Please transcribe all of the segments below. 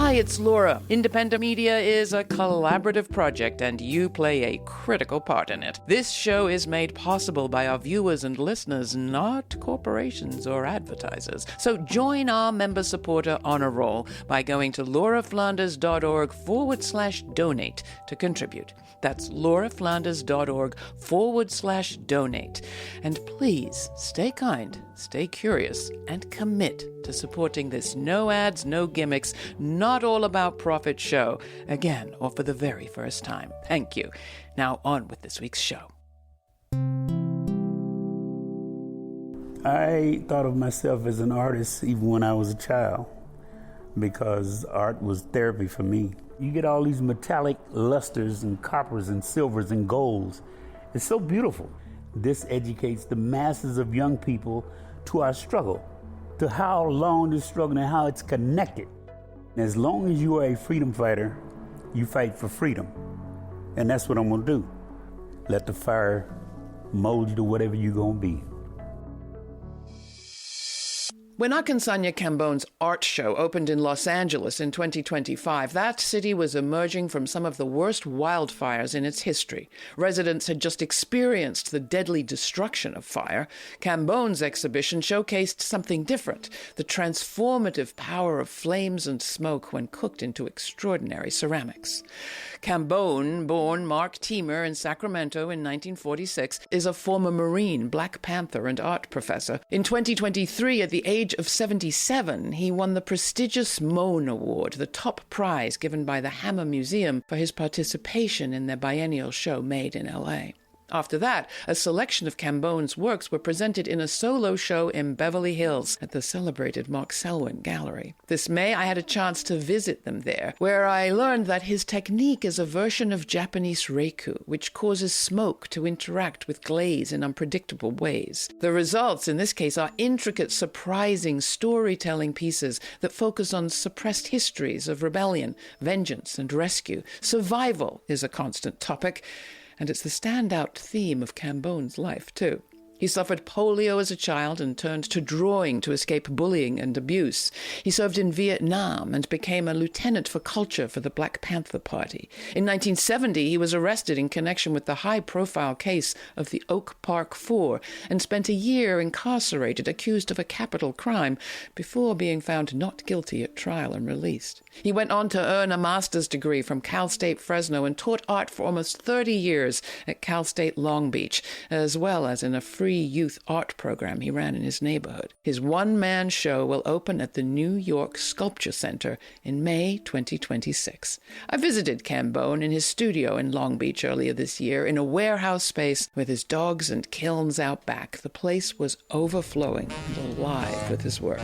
Hi, it's Laura. Independent media is a collaborative project, and you play a critical part in it. This show is made possible by our viewers and listeners, not corporations or advertisers. So join our member supporter honor roll by going to lauraflanders.org/donate to contribute. That's lauraflanders.org/donate. And please stay kind, stay curious, and commit to supporting this no ads, no gimmicks, not all about profit show, again, or for the very first time. Thank you. Now on with this week's show. I thought of myself as an artist even when I was a child, because art was therapy for me. You get all these metallic lusters and coppers and silvers and golds. It's so beautiful. This educates the masses of young people to our struggle, to how long this struggle and how it's connected. As long as you are a freedom fighter, you fight for freedom. And that's what I'm gonna do. Let the fire mold you to whatever you're gonna be. When Akinsanya Kambon's art show opened in Los Angeles in 2025, that city was emerging from some of the worst wildfires in its history. Residents had just experienced the deadly destruction of fire. Kambon's exhibition showcased something different, the transformative power of flames and smoke when cooked into extraordinary ceramics. Kambon, born Mark Teamer in Sacramento in 1946, is a former Marine, Black Panther, and art professor. In 2023, at the age of 77, he won the prestigious Mohn Award, the top prize given by the Hammer Museum for his participation in their biennial show Made in L.A. After that, a selection of Kambon's works were presented in a solo show in Beverly Hills at the celebrated Marc Selwyn Gallery. This May, I had a chance to visit them there, where I learned that his technique is a version of Japanese reiku, which causes smoke to interact with glaze in unpredictable ways. The results, in this case, are intricate, surprising storytelling pieces that focus on suppressed histories of rebellion, vengeance, and rescue. Survival is a constant topic, and it's the standout theme of Kambon's life, too. He suffered polio as a child and turned to drawing to escape bullying and abuse. He served in Vietnam and became a lieutenant for culture for the Black Panther Party. In 1970, he was arrested in connection with the high-profile case of the Oak Park Four and spent a year incarcerated, accused of a capital crime, before being found not guilty at trial and released. He went on to earn a master's degree from Cal State Fresno and taught art for almost 30 years at Cal State Long Beach, as well as in a free youth art program he ran in his neighborhood. His one-man show will open at the New York Sculpture Center in May 2026. I visited Kambon in his studio in Long Beach earlier this year in a warehouse space with his dogs and kilns out back. The place was overflowing and alive with his work.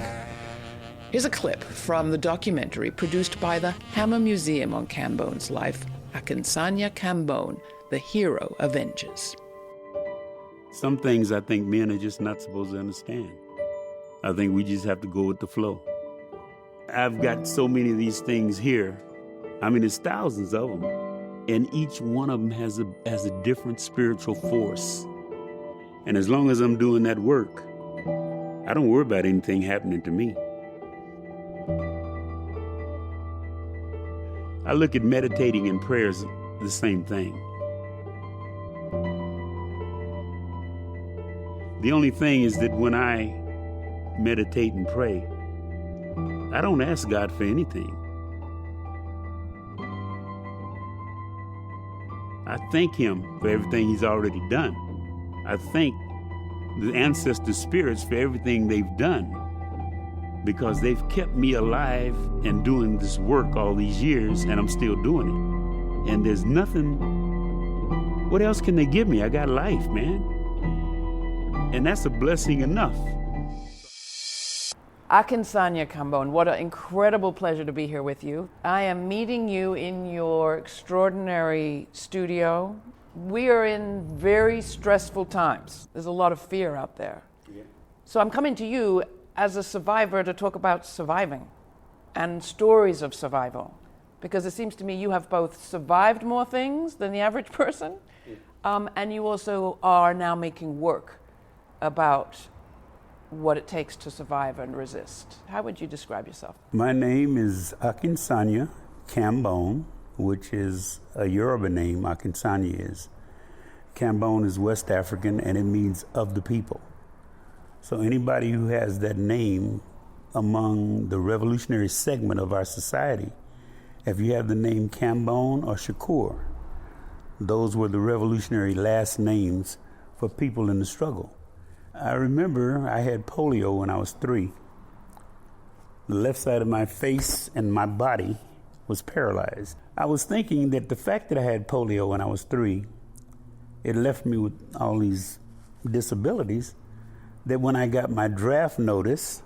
Here's a clip from the documentary produced by the Hammer Museum on Kambon's life, Akinsanya Kambon, The Hero Avenges. Some things I think men are just not supposed to understand. I think we just have to go with the flow. I've got so many of these things here. I mean, there's thousands of them. And each one of them has a different spiritual force. And as long as I'm doing that work, I don't worry about anything happening to me. I look at meditating and prayer as the same thing. The only thing is that when I meditate and pray, I don't ask God for anything. I thank Him for everything He's already done. I thank the ancestor spirits for everything they've done, because they've kept me alive and doing this work all these years, and I'm still doing it. And there's nothing, what else can they give me? I got life, man. And that's a blessing enough. Akinsanya Kambon, what an incredible pleasure to be here with you. I am meeting you in your extraordinary studio. We are in very stressful times. There's a lot of fear out there. Yeah. So I'm coming to you as a survivor to talk about surviving and stories of survival, because it seems to me you have both survived more things than the average person, and you also are now making work about what it takes to survive and resist. How would you describe yourself? My name is Akinsanya Kambon, which is a Yoruba name. Akinsanya is. Kambon is West African, and it means of the people. So anybody who has that name among the revolutionary segment of our society, if you have the name Kambon or Shakur, those were the revolutionary last names for people in the struggle. I remember I had polio when I was 3. The left side of my face and my body was paralyzed. I was thinking that the fact that I had polio when I was 3, it left me with all these disabilities, that when I got my draft notice,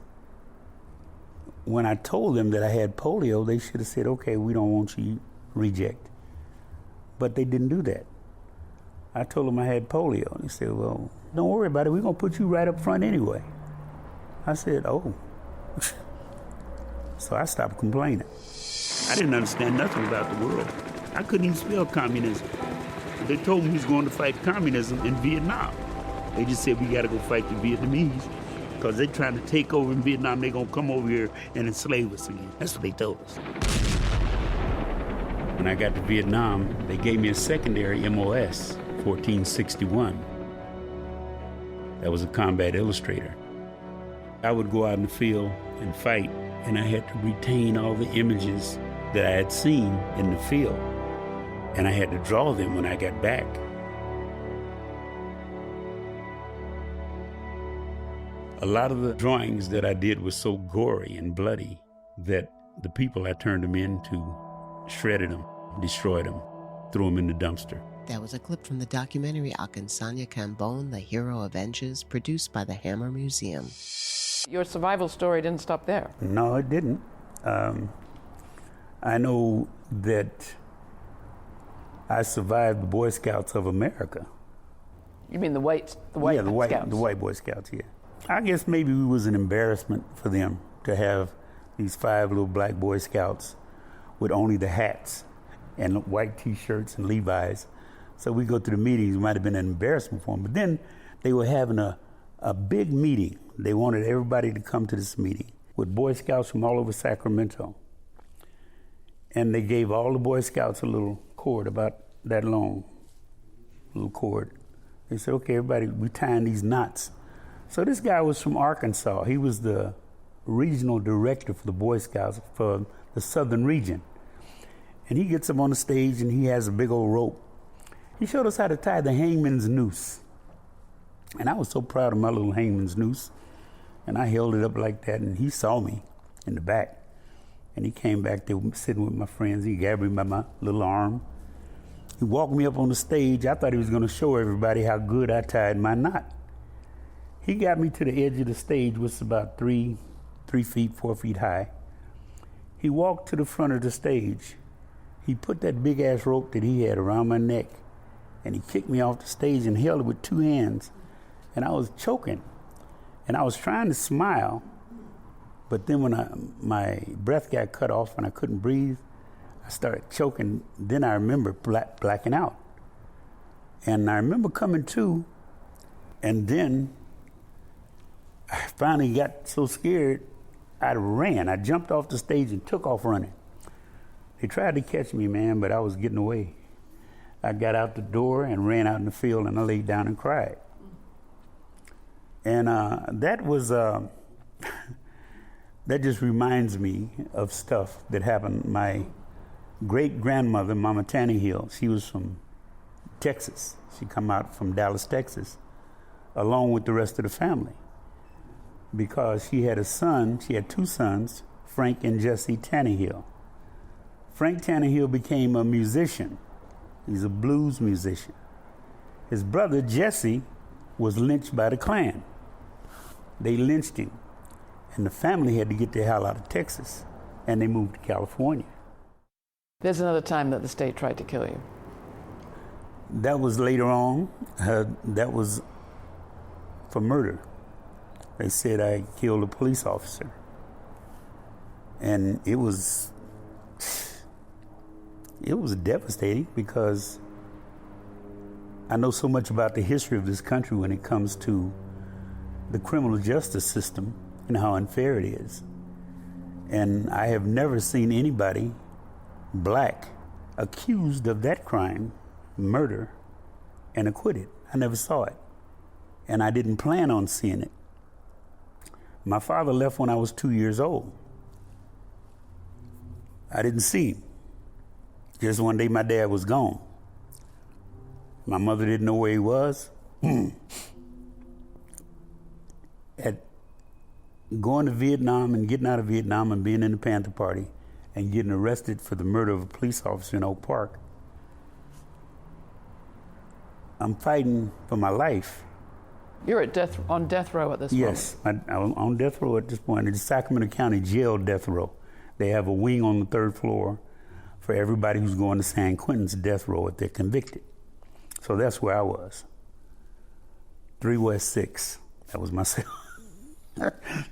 when I told them that I had polio, they should have said, okay, we don't want you, reject. But they didn't do that. I told them I had polio. And they said, well, don't worry about it. We're going to put you right up front anyway. I said, oh. So I stopped complaining. I didn't understand nothing about the world. I couldn't even spell communism. They told me he was going to fight communism in Vietnam. They just said, we got to go fight the Vietnamese because they're trying to take over in Vietnam. They're going to come over here and enslave us again. That's what they told us. When I got to Vietnam, they gave me a secondary MOS, 1461. That was a combat illustrator. I would go out in the field and fight, and I had to retain all the images that I had seen in the field, and I had to draw them when I got back. A lot of the drawings that I did were so gory and bloody that the people I turned them into shredded them, destroyed them, threw them in the dumpster. That was a clip from the documentary Akinsanya Kambon, The Hero Avenges, produced by the Hammer Museum. Your survival story didn't stop there. No, it didn't. I know that I survived the Boy Scouts of America. You mean the white Scouts? The white Boy Scouts, yeah. I guess maybe it was an embarrassment for them to have these 5 little black Boy Scouts with only the hats and white T-shirts and Levi's. So we go to the meetings, it might have been an embarrassment for them. But then they were having a big meeting. They wanted everybody to come to this meeting with Boy Scouts from all over Sacramento. And they gave all the Boy Scouts a little cord about that long, little cord. They said, okay, everybody, we're tying these knots. So this guy was from Arkansas. He was the regional director for the Boy Scouts for the southern region. And he gets up on the stage and he has a big old rope. He showed us how to tie the hangman's noose. And I was so proud of my little hangman's noose. And I held it up like that, and he saw me in the back. And he came back there sitting with my friends. He grabbed me by my little arm. He walked me up on the stage. I thought he was going to show everybody how good I tied my knot. He got me to the edge of the stage, which is about 3 feet, 4 feet high. He walked to the front of the stage. He put that big-ass rope that he had around my neck, and he kicked me off the stage and held it with 2 hands. And I was choking. And I was trying to smile, but then when my breath got cut off and I couldn't breathe, I started choking. Then I remember blacking out. And I remember coming to, and then I finally got so scared, I ran. I jumped off the stage and took off running. They tried to catch me, man, but I was getting away. I got out the door and ran out in the field, and I laid down and cried. And that was, that just reminds me of stuff that happened. My great-grandmother, Mama Tannehill, she was from Texas. She come out from Dallas, Texas, along with the rest of the family, because she had a son, she had 2 sons, Frank and Jesse Tannehill. Frank Tannehill became a musician. He's a blues musician. His brother, Jesse, was lynched by the Klan. They lynched him, and the family had to get the hell out of Texas, and they moved to California. There's another time that the state tried to kill you. That was later on. That was for murder. They said I killed a police officer. And it was devastating, because I know so much about the history of this country when it comes to the criminal justice system and how unfair it is. And I have never seen anybody black accused of that crime, murder, and acquitted. I never saw it. And I didn't plan on seeing it. My father left when I was 2 years old. I didn't see him. Just one day my dad was gone. My mother didn't know where he was. At going to Vietnam and getting out of Vietnam and being in the Panther Party and getting arrested for the murder of a police officer in Oak Park, I'm fighting for my life. You're on death row at this point? Yes, I'm on death row at this point. It's Sacramento County Jail death row. They have a wing on the third floor for everybody who's going to San Quentin's death row if they're convicted. So that's where I was. 3 West 6, that was my cell.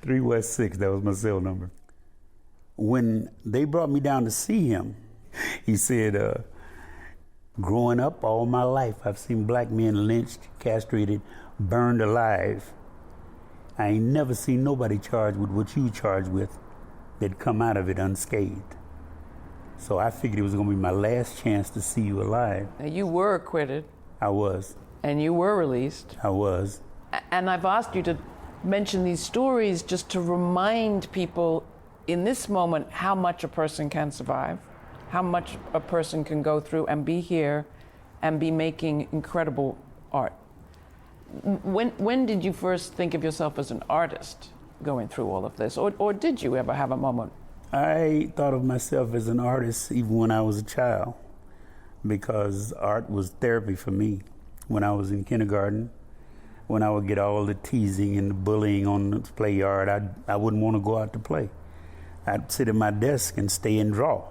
3 West 6, that was my cell number. When they brought me down to see him, he said, growing up all my life, I've seen black men lynched, castrated, burned alive. I ain't never seen nobody charged with what you charged with that come out of it unscathed. So I figured it was going to be my last chance to see you alive. Now, you were acquitted. I was. And you were released. I was. And I've asked you to mention these stories just to remind people in this moment how much a person can survive, how much a person can go through and be here and be making incredible art. When did you first think of yourself as an artist going through all of this? Or did you ever have a moment? I thought of myself as an artist even when I was a child, because art was therapy for me. When I was in kindergarten, when I would get all the teasing and the bullying on the play yard, I wouldn't want to go out to play. I'd sit at my desk and stay and draw.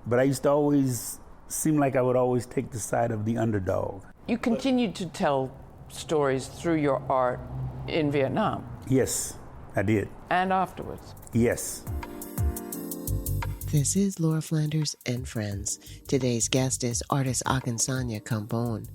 But I used to always seem like I would always take the side of the underdog. You continued to tell stories through your art in Vietnam. Yes, I did. And afterwards. Yes. This is Laura Flanders and Friends. Today's guest is artist Akinsanya Kambon.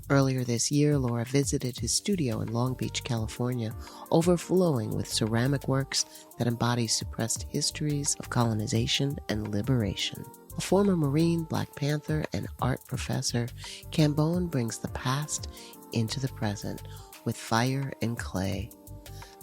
Earlier this year, Laura visited his studio in Long Beach, California, overflowing with ceramic works that embody suppressed histories of colonization and liberation. A former Marine, Black Panther, and art professor, Kambon brings the past into the present with fire and clay.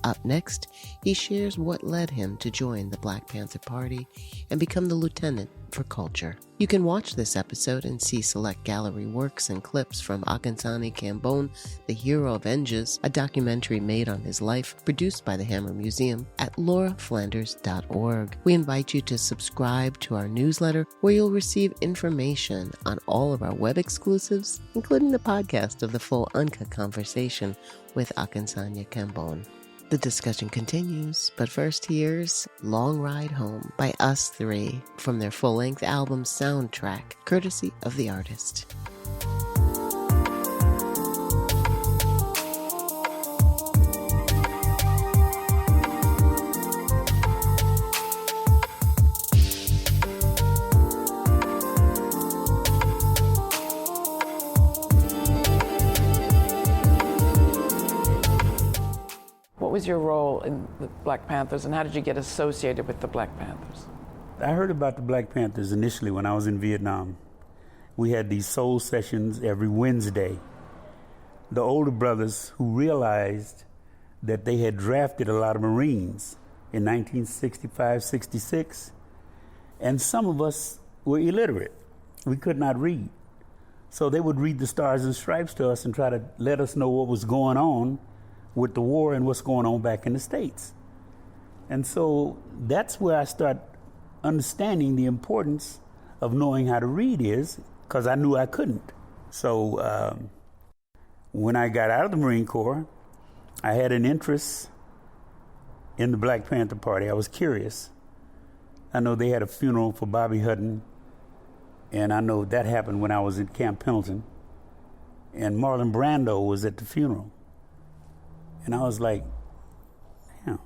Up next, he shares what led him to join the Black Panther Party and become the lieutenant for culture. You can watch this episode and see select gallery works and clips from Akinsanya Kambon, The Hero Avenges, a documentary made on his life, produced by the Hammer Museum, at lauraflanders.org. We invite you to subscribe to our newsletter, where you'll receive information on all of our web exclusives, including the podcast of the full uncut conversation with Akinsanya Kambon. The discussion continues, but first here's Long Ride Home by Us Three from their full-length album Soundtrack, courtesy of the artist. What was your role in the Black Panthers, and how did you get associated with the Black Panthers? I heard about the Black Panthers initially when I was in Vietnam. We had these soul sessions every Wednesday. The older brothers who realized that they had drafted a lot of Marines in 1965, 66, and some of us were illiterate. We could not read. So they would read the Stars and Stripes to us and try to let us know what was going on with the war and what's going on back in the States. And so that's where I start understanding the importance of knowing how to read is, because I knew I couldn't. So when I got out of the Marine Corps, I had an interest in the Black Panther Party. I was curious. I know they had a funeral for Bobby Hutton, and I know that happened when I was at Camp Pendleton, and Marlon Brando was at the funeral. And I was like, damn.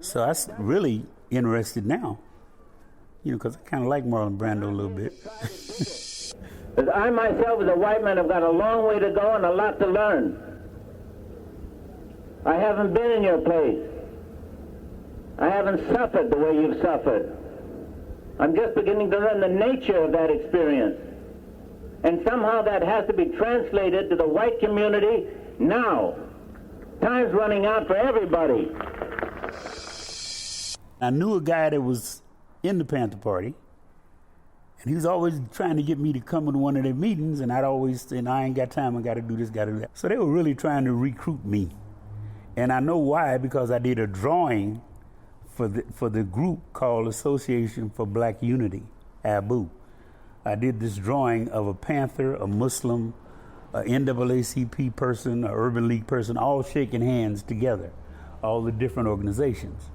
So I'm really interested now, because I kind of like Marlon Brando a little bit. I myself, as a white man, have got a long way to go and a lot to learn. I haven't been in your place. I haven't suffered the way you've suffered. I'm just beginning to learn the nature of that experience. And somehow that has to be translated to the white community now. Time's running out for everybody. I knew a guy that was in the Panther Party, and he was always trying to get me to come to one of their meetings, and I'd always say, I ain't got time, I got to do this, got to do that. So they were really trying to recruit me. And I know why, because I did a drawing for the group called Association for Black Unity, ABU. I did this drawing of a Panther, a Muslim, an NAACP person, an Urban League person, all shaking hands together, all the different organizations.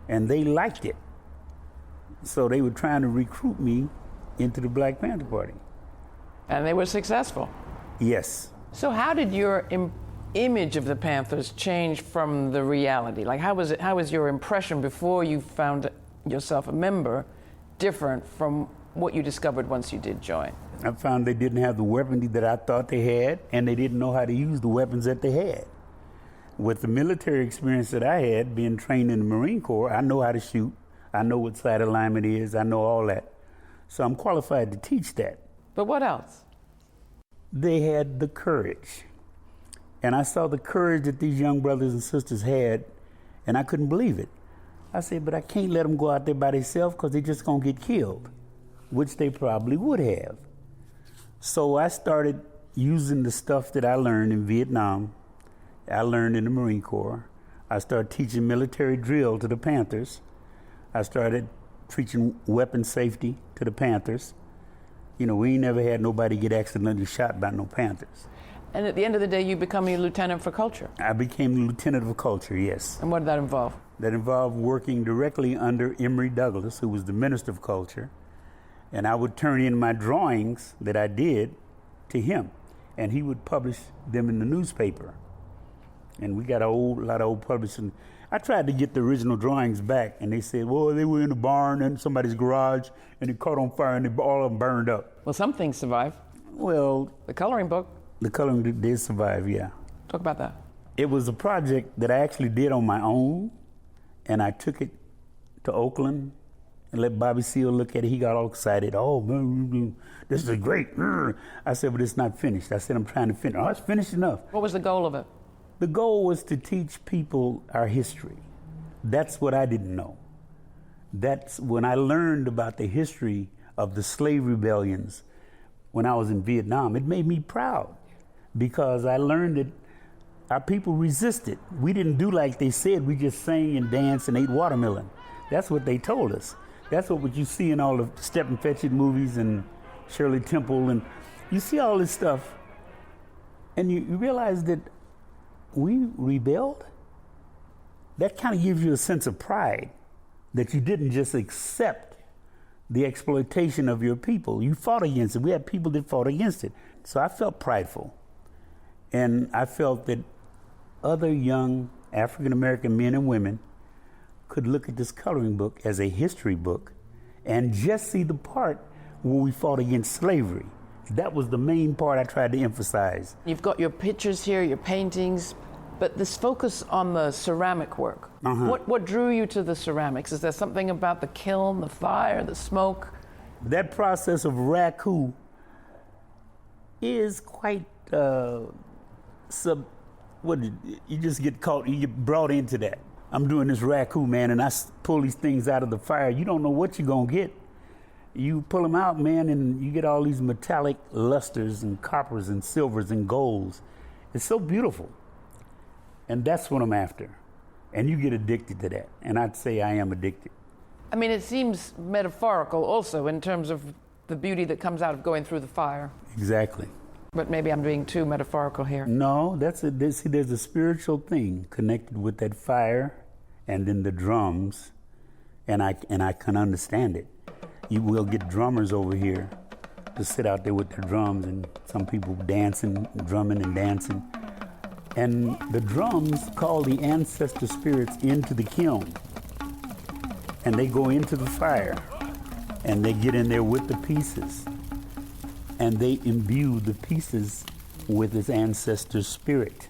And they liked it. So they were trying to recruit me into the Black Panther Party. And they were successful. Yes. So how did your image of the Panthers change from the reality? Like, how was your impression before you found yourself a member different from what you discovered once you did join? I found they didn't have the weaponry that I thought they had, and they didn't know how to use the weapons that they had. With the military experience that I had, being trained in the Marine Corps, I know how to shoot. I know what side alignment is. I know all that. So I'm qualified to teach that. But what else? They had the courage. And I saw the courage that these young brothers and sisters had, and I couldn't believe it. I said, but I can't let them go out there by themselves because they're just going to get killed, which they probably would have. So I started using the stuff that I learned in Vietnam, I learned in the Marine Corps. I started teaching military drill to the Panthers. I started teaching weapon safety to the Panthers. You know, we ain't never had nobody get accidentally shot by no Panthers. And at the end of the day, you become a lieutenant for culture. I became the lieutenant of culture, yes. And what did that involve? That involved working directly under Emory Douglas, who was the minister of culture. And I would turn in my drawings that I did to him, and he would publish them in the newspaper. And we got a lot of old publishing. I tried to get the original drawings back, and they said, well, they were in a barn in somebody's garage, and it caught on fire, and all of them burned up. Well, some things survive. Well, the coloring book. The coloring did survive, yeah. Talk about that. It was a project that I actually did on my own, and I took it to Oakland and let Bobby Seale look at it. He got all excited. Oh, man, this is great. I said, but it's not finished. I said, I'm trying to finish. Oh, it's finished enough. What was the goal of it? The goal was to teach people our history. That's what I didn't know. That's when I learned about the history of the slave rebellions when I was in Vietnam. It made me proud because I learned that our people resisted. We didn't do like they said. We just sang and danced and ate watermelon. That's what they told us. That's what you see in all the Step and Fetch It movies and Shirley Temple. And you see all this stuff, and you realize that we rebelled. That kind of gives you a sense of pride that you didn't just accept the exploitation of your people. You fought against it. We had people that fought against it. So I felt prideful. And I felt that other young African-American men and women could look at this coloring book as a history book and just see the part where we fought against slavery. That was the main part I tried to emphasize. You've got your pictures here, your paintings, but this focus on the ceramic work. What drew you to the ceramics? Is there something about the kiln, the fire, the smoke? That process of raku is quite you just get caught, you get brought into that. I'm doing this raku, man, and I pull these things out of the fire. You don't know what you're gonna get. You pull them out, man, and you get all these metallic lusters and coppers and silvers and golds. It's so beautiful. And that's what I'm after. And you get addicted to that. And I'd say I am addicted. I mean, it seems metaphorical also in terms of the beauty that comes out of going through the fire. Exactly. But maybe I'm being too metaphorical here. No, that's it. See, there's a spiritual thing connected with that fire and then the drums. And I can understand it. You will get drummers over here to sit out there with their drums, and some people dancing, drumming and dancing. And the drums call the ancestor spirits into the kiln. And they go into the fire, and they get in there with the pieces. And they imbue the pieces with this ancestor spirit.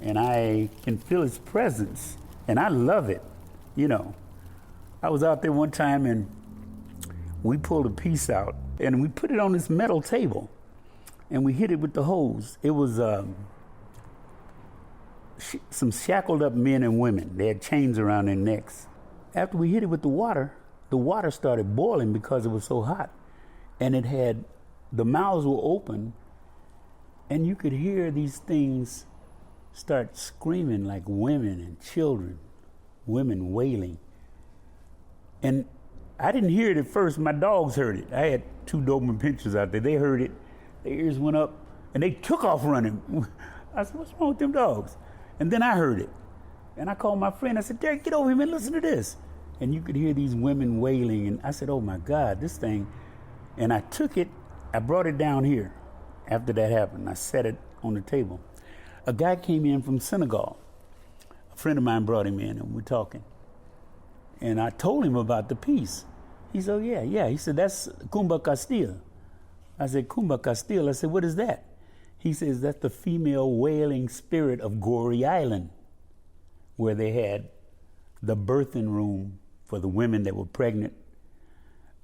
and I can feel his presence, and I love it, you know. I was out there one time, and we pulled a piece out, and we put it on this metal table, and we hit it with the hose. It was some shackled up men and women. They had chains around their necks. After we hit it with the water started boiling because it was so hot, and the mouths were open, and you could hear these things start screaming like women and children, women wailing. And I didn't hear it at first. My dogs heard it. I had 2 Doberman pinchers out there. They heard it. Their ears went up, and they took off running. I said, what's wrong with them dogs? And then I heard it. And I called my friend. I said, Derek, get over here, man. Listen to this. And you could hear these women wailing. And I said, oh, my God, this thing. And I took it. I brought it down here after that happened. I set it on the table. A guy came in from Senegal. A friend of mine brought him in, and we're talking. And I told him about the piece. He said, oh, yeah. He said, that's Kumba Castile. I said, Kumba Castile? I said, what is that? He says, that's the female wailing spirit of Goree Island, where they had the birthing room for the women that were pregnant.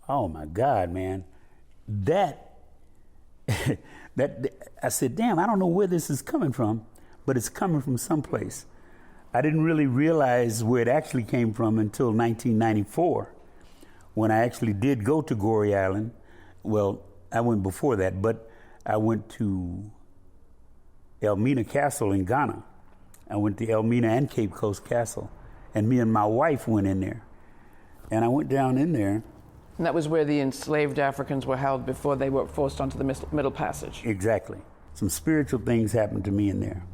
Oh, my God, man. I said, damn, I don't know where this is coming from, but it's coming from someplace. I didn't really realize where it actually came from until 1994, when I actually did go to Goree Island. Well, I went before that, but I went to Elmina Castle in Ghana. I went to Elmina and Cape Coast Castle, and me and my wife went in there. And I went down in there. And that was where the enslaved Africans were held before they were forced onto the Middle Passage. Exactly. Some spiritual things happened to me in there.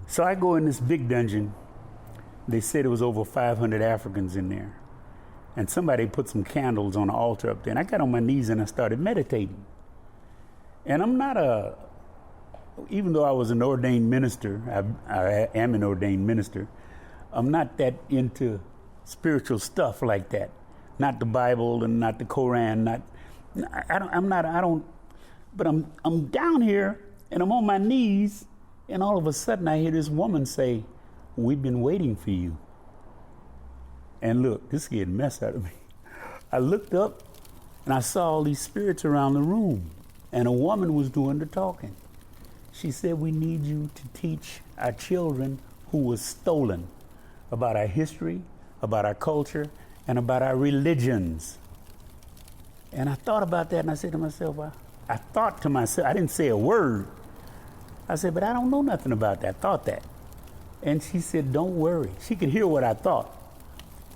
So I go in this big dungeon. They said there was over 500 Africans in there. And somebody put some candles on the altar up there. And I got on my knees and I started meditating. And I'm not even though I was an ordained minister, I am an ordained minister, I'm not that into spiritual stuff like that. Not the Bible and not the Koran, but I'm down here and I'm on my knees, and all of a sudden I hear this woman say, we've been waiting for you. And look, this scared the mess out of me. I looked up and I saw all these spirits around the room, and a woman was doing the talking. She said, we need you to teach our children who was stolen about our history, about our culture, and about our religions. And I thought about that, and I said to myself, I thought to myself, I didn't say a word. I said, but I don't know nothing about that. I thought that. And she said, don't worry. She could hear what I thought.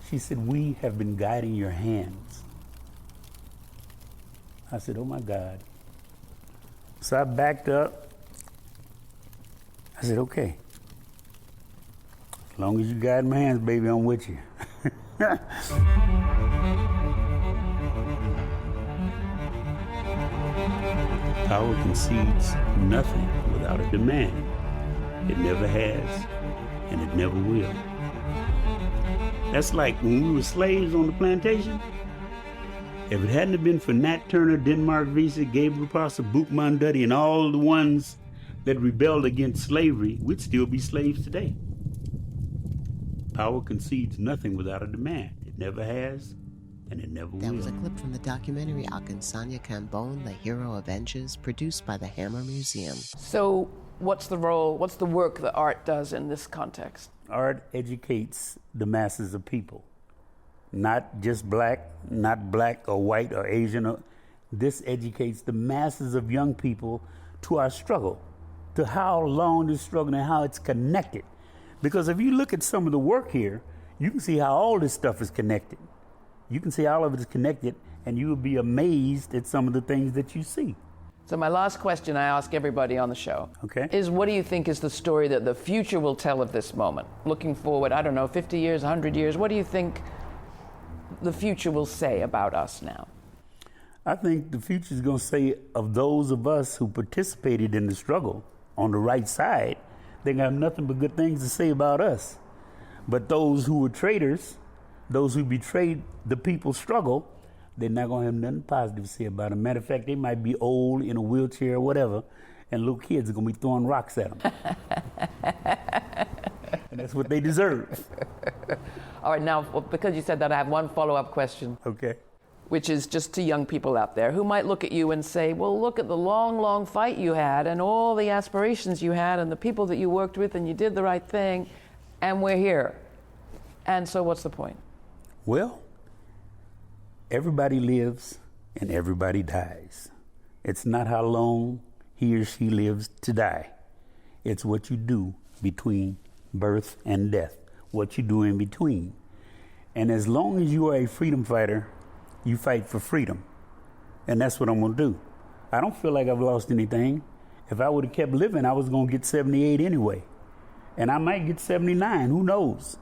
She said, we have been guiding your hands. I said, oh my God. So I backed up. I said, okay. As long as you guide my hands, baby, I'm with you. Power concedes nothing without a demand. It never has, and it never will. That's like when we were slaves on the plantation. If it hadn't have been for Nat Turner, Denmark Vesey, Gabriel Prosser, Boukman Duddy, and all the ones that rebelled against slavery, we'd still be slaves today. Power concedes nothing without a demand. It never has, and it never will. That was a clip from the documentary Akinsanya Kambon, The Hero Avenges, produced by the Hammer Museum. So what's the work that art does in this context? Art educates the masses of people. Not just black, not black or white or Asian. This educates the masses of young people to our struggle, to how long this struggle and how it's connected. Because if you look at some of the work here, you can see how all this stuff is connected. You can see all of it is connected, and you will be amazed at some of the things that you see. So my last question I ask everybody on the show is, what do you think is the story that the future will tell of this moment? Looking forward, I don't know, 50 years, 100 years, what do you think the future will say about us now? I think the future is going to say of those of us who participated in the struggle on the right side, they have nothing but good things to say about us. But those who were traitors, those who betrayed the people's struggle, they're not going to have nothing positive to say about them. Matter of fact, they might be old, in a wheelchair or whatever, and little kids are going to be throwing rocks at them. That's what they deserve. All right, now, because you said that, I have one follow-up question. Okay. Which is just to young people out there who might look at you and say, well, look at the long, long fight you had and all the aspirations you had and the people that you worked with and you did the right thing, and we're here. And so what's the point? Well, everybody lives and everybody dies. It's not how long he or she lives to die. It's what you do between birth and death, what you do in between. And as long as you are a freedom fighter, you fight for freedom. And that's what I'm going to do. I don't feel like I've lost anything. If I would have kept living, I was going to get 78 anyway. And I might get 79. Who knows?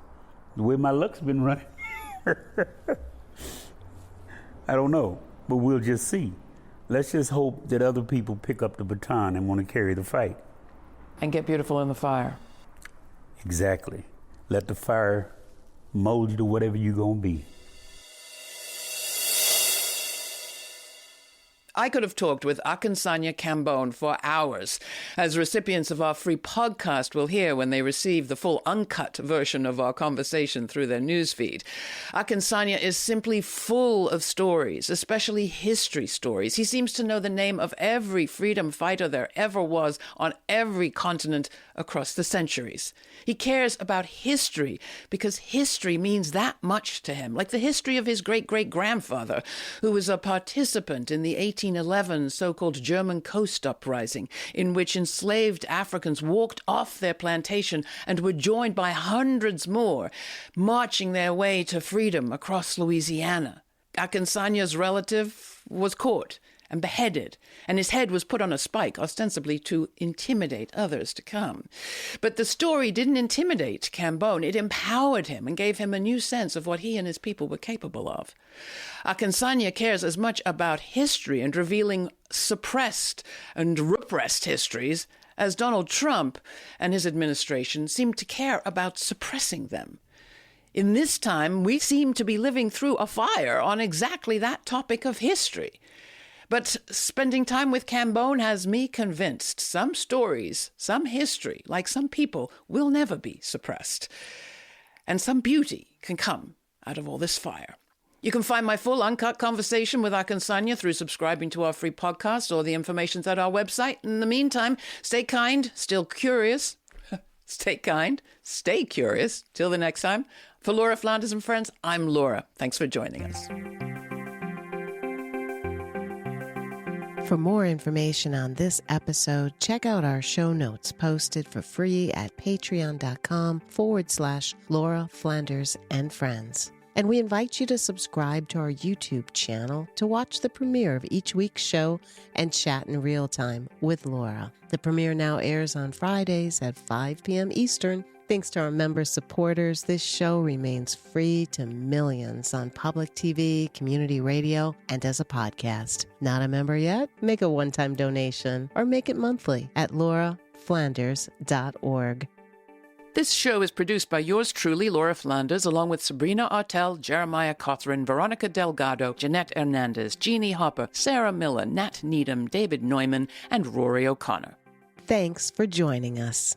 The way my luck's been running. I don't know. But we'll just see. Let's just hope that other people pick up the baton and want to carry the fight. And get beautiful in the fire. Exactly. Let the fire mold you to whatever you're going to be. I could have talked with Akinsanya Kambon for hours, as recipients of our free podcast will hear when they receive the full uncut version of our conversation through their newsfeed. Akinsanya is simply full of stories, especially history stories. He seems to know the name of every freedom fighter there ever was on every continent across the centuries. He cares about history because history means that much to him, like the history of his great-great-grandfather, who was a participant in the 1811 so-called German Coast Uprising, in which enslaved Africans walked off their plantation and were joined by hundreds more, marching their way to freedom across Louisiana. Akinsanya's relative was caught and beheaded, and his head was put on a spike, ostensibly to intimidate others to come. But the story didn't intimidate Kambon. It empowered him and gave him a new sense of what he and his people were capable of. Akinsanya cares as much about history and revealing suppressed and repressed histories as Donald Trump and his administration seem to care about suppressing them. In this time, we seem to be living through a fire on exactly that topic of history. But spending time with Kambon has me convinced some stories, some history, like some people, will never be suppressed. And some beauty can come out of all this fire. You can find my full uncut conversation with Akinsanya through subscribing to our free podcast, or the information's at our website. In the meantime, stay kind, still curious. Stay kind, stay curious. Till the next time. For Laura Flanders and friends, I'm Laura. Thanks for joining us. For more information on this episode, check out our show notes posted for free at patreon.com/Laura Flanders and Friends. And we invite you to subscribe to our YouTube channel to watch the premiere of each week's show and chat in real time with Laura. The premiere now airs on Fridays at 5 p.m. Eastern. Thanks to our member supporters, this show remains free to millions on public TV, community radio, and as a podcast. Not a member yet? Make a one-time donation or make it monthly at lauraflanders.org. This show is produced by yours truly, Laura Flanders, along with Sabrina Artel, Jeremiah Cothran, Veronica Delgado, Jeanette Hernandez, Jeannie Hopper, Sarah Miller, Nat Needham, David Neumann, and Rory O'Connor. Thanks for joining us.